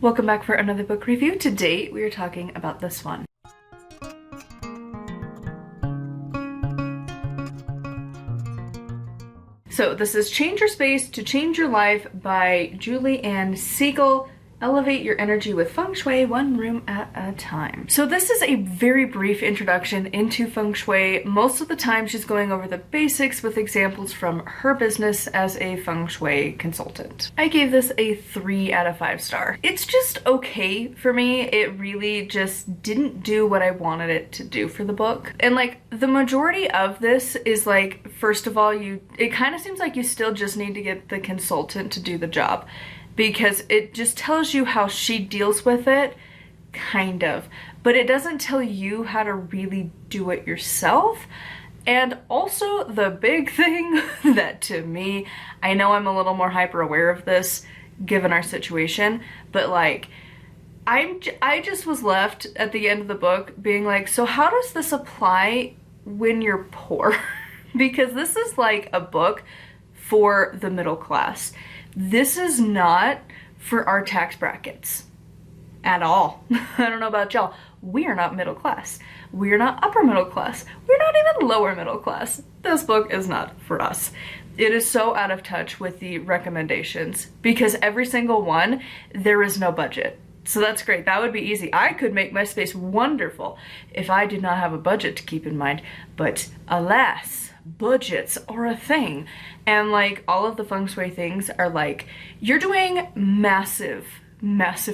Welcome back for another book review. Today we are talking about this one. So this is Change Your Space to Change Your Life by Julie Ann Segal. Elevate your energy with feng shui, one room at a time. So this is a very brief introduction into feng shui. Most of the time she's going over the basics with examples from her business as a feng shui consultant. I gave this a 3 out of 5 star. It's just okay for me. It really just didn't do what I wanted it to do for the book. And like the majority of this is like, first of all, it kind of seems like you still just need to get the consultant to do the job, because it just tells you how she deals with it, kind of, but it doesn't tell you how to really do it yourself. And also the big thing that to me, I know I'm a little more hyper aware of this given our situation, but like I just was left at the end of the book being like, so how does this apply when you're poor? Because this is like a book for the middle class. This is not for our tax brackets at all. I don't know about y'all. We are not middle class. We are not upper middle class. We're not even lower middle class. This book is not for us. It is so out of touch with the recommendations because every single one, there is no budget. So that's great. That would be easy. I could make my space wonderful if I did not have a budget to keep in mind. But alas, budgets are a thing. And like all of the feng shui things are like, you're doing massive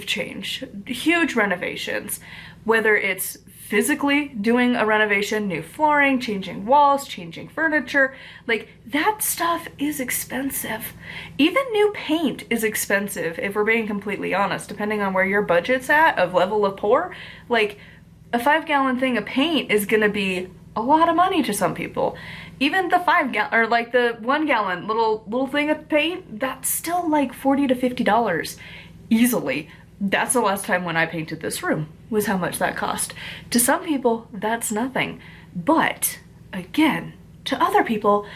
change, huge renovations, whether it's physically doing a renovation, new flooring, changing walls, changing furniture, like that stuff is expensive. Even new paint is expensive, if we're being completely honest, depending on where your budget's at of level of poor. Like a 5-gallon thing of paint is gonna be a lot of money to some people. Even the 5-gallon or like the 1-gallon little thing of paint, that's still like $40 to $50 easily. That's the last time when I painted this room, was how much that cost. To some people, that's nothing. But again, to other people,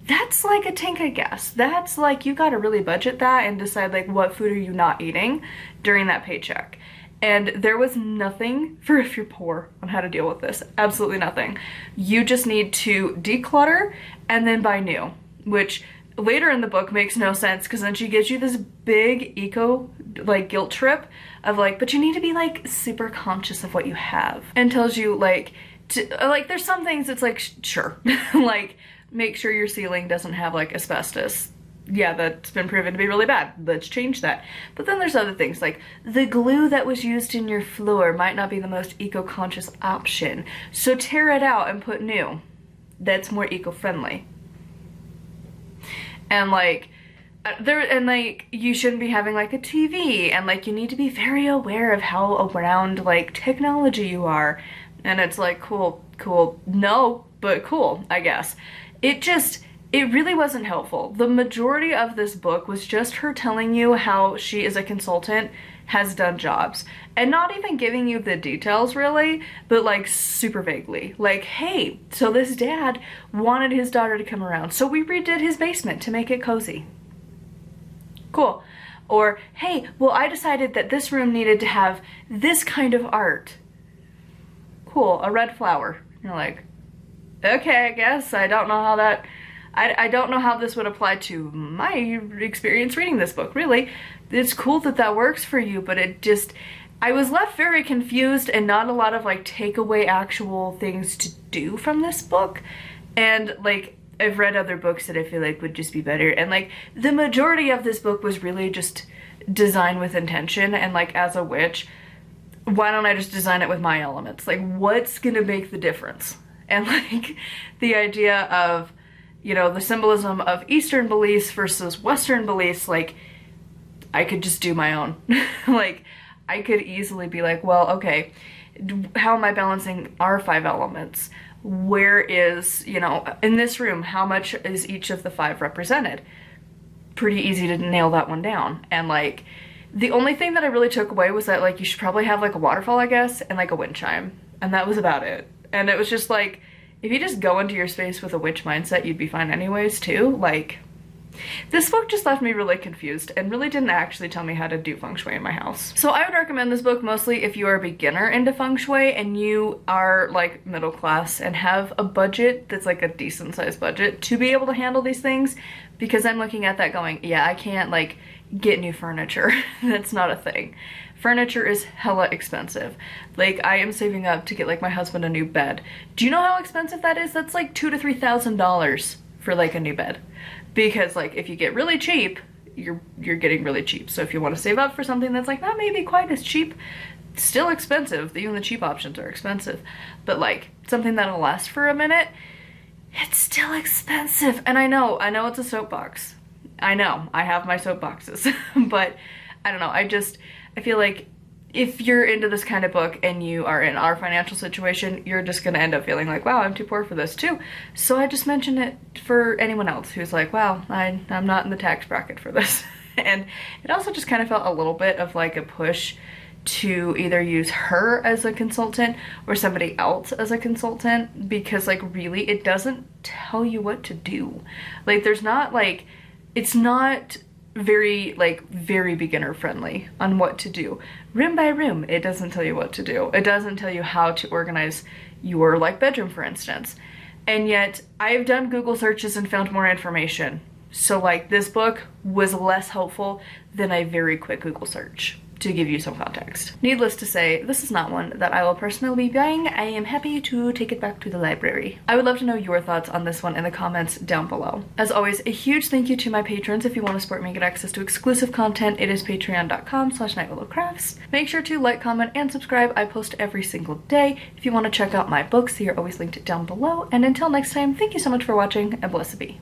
that's like a tank of gas. That's like, you gotta really budget that and decide like what food are you not eating during that paycheck. And there was nothing for if you're poor on how to deal with this. Absolutely nothing. You just need to declutter and then buy new, which later in the book makes no sense because then she gives you this big eco like guilt trip of like, but you need to be like super conscious of what you have, and tells you like like there's some things it's like sure like make sure your ceiling doesn't have like asbestos. Yeah, that's been proven to be really bad. Let's change that. But then there's other things like the glue that was used in your floor might not be the most eco-conscious option. So tear it out and put new. That's more eco-friendly. And like you shouldn't be having like a TV, and like you need to be very aware of how around like technology you are. And it's like cool. No, but cool, I guess. It really wasn't helpful. The majority of this book was just her telling you how she as a consultant has done jobs and not even giving you the details really, but like super vaguely. Like, hey, so this dad wanted his daughter to come around, so we redid his basement to make it cozy. Cool. Or, hey, well, I decided that this room needed to have this kind of art. Cool, a red flower. You're like, okay, I guess. I don't know how that... I don't know how this would apply to my experience reading this book, really. It's cool that that works for you, but it just... I was left very confused and not a lot of like takeaway actual things to do from this book. And like, I've read other books that I feel like would just be better. And like, the majority of this book was really just design with intention. And like, as a witch, why don't I just design it with my elements? Like, what's gonna make the difference? And like, the idea of, you know, the symbolism of Eastern beliefs versus Western beliefs, like, I could just do my own. Like, I could easily be like, well, okay, how am I balancing our 5 elements? Where is, you know, in this room, how much is each of the 5 represented? Pretty easy to nail that one down. And like, the only thing that I really took away was that like, you should probably have like a waterfall, I guess, and like a wind chime. And that was about it. And it was just like, if you just go into your space with a witch mindset, you'd be fine anyways too. Like, This book just left me really confused and really didn't actually tell me how to do feng shui in my house. So I would recommend this book mostly if you are a beginner into feng shui and you are like middle class and have a budget that's like a decent sized budget to be able to handle these things, because I'm looking at that going, yeah, I can't like get new furniture. That's not a thing. Furniture is hella expensive. Like, I am saving up to get like my husband a new bed. Do you know how expensive that is? That's like $2,000 to $3,000 for like a new bed. Because like if you get really cheap, you're getting really cheap. So if you want to save up for something that's like not maybe quite as cheap, still expensive. Even the cheap options are expensive. But like something that'll last for a minute, it's still expensive. And I know it's a soapbox. I know, I have my soapboxes. But I don't know, I feel like if you're into this kind of book and you are in our financial situation, you're just gonna end up feeling like, wow, I'm too poor for this too. So I just mentioned it for anyone else who's like, wow, I'm not in the tax bracket for this. And it also just kind of felt a little bit of like a push to either use her as a consultant or somebody else as a consultant, because like really it doesn't tell you what to do. Like there's not like, it's not very beginner friendly on what to do. Room by room, it doesn't tell you what to do. It doesn't tell you how to organize your like bedroom, for instance. And yet I've done Google searches and found more information. So like this book was less helpful than a very quick Google search, to give you some context. Needless to say, this is not one that I will personally be buying. I am happy to take it back to the library. I would love to know your thoughts on this one in the comments down below. As always, a huge thank you to my patrons. If you want to support me and get access to exclusive content, it is patreon.com/nightwillowcrafts. Make sure to like, comment, and subscribe. I post every single day. If you want to check out my books, they are always linked down below. And until next time, thank you so much for watching, and blessed be.